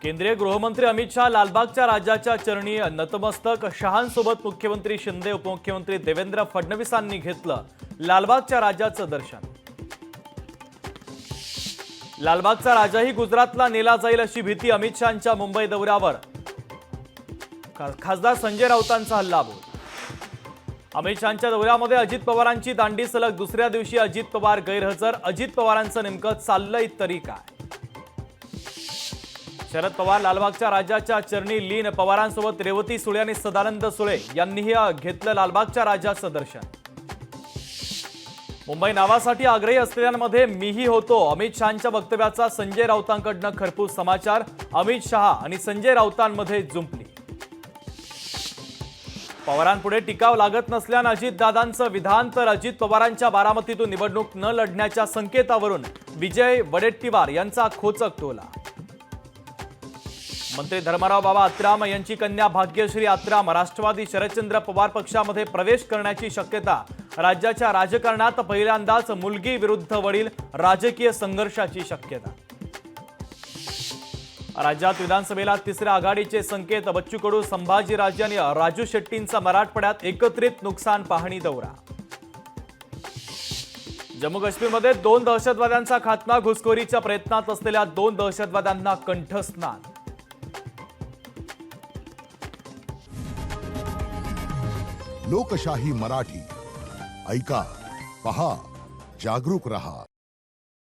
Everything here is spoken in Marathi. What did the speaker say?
केंद्रीय गृहमंत्री अमित शाह लालबागच्या राजाच्या चरणी नतमस्तक. शहांसोबत मुख्यमंत्री शिंदे, उपमुख्यमंत्री देवेंद्र फडणवीसांनी घेतलं लालबागच्या राजाचं दर्शन. लालबागचा राजाही गुजरातला नेला जाईल अशी भीती. अमित शहांच्या मुंबई दौऱ्यावर खासदार संजय राऊतांचा हल्लाबोल. अमित शहांच्या दौऱ्यामध्ये अजित पवारांची दांडी. सलग दुसऱ्या दिवशी अजित पवार गैरहजर. अजित पवारांचं नेमकं चाललंय तरी काय? शरद पवार लालबागच्या राजाच्या चरणी लीन. पवारांसोबत रेवती सुळे आणि सदानंद सुळे यांनीही घेतलं लालबागच्या राजाचं दर्शन. मुंबई नावासाठी आग्रही असलेल्यांमध्ये मीही होतो. अमित शहांच्या वक्तव्याचा संजय राऊतांकडनं खरपूस समाचार. अमित शहा आणि संजय राऊतांमध्ये जुंपली. पवारांपुढे टिकाव लागत नसल्यानं अजितदादांचं विधान. तर अजित पवारांच्या बारामतीतून निवडणूक न लढण्याच्या संकेतावरून विजय वडेट्टीवार यांचा खोचक टोला. मंत्री धर्माराव बाबा आत्राम यांची कन्या भाग्यश्री आत्राम राष्ट्रवादी शरदचंद्र पवार पक्षामध्ये प्रवेश करण्याची शक्यता. राज्याच्या राजकारणात पहिल्यांदाच मुलगी विरुद्ध वडील राजकीय संघर्षाची शक्यता. राज्यात विधानसभेला तिसऱ्या आघाडीचे संकेत. बच्चू कडू, संभाजीराजे आणि राजू शेट्टींचा मराठवाड्यात एकत्रित नुकसान पाहणी दौरा. जम्मू काश्मीरमध्ये 2 दहशतवाद्यांचा खात्मा. घुसखोरीच्या प्रयत्नात असलेल्या 2 दहशतवाद्यांना कंठस्नान. लोकशाही मराठी ऐका, पहा, जागरूक रहा.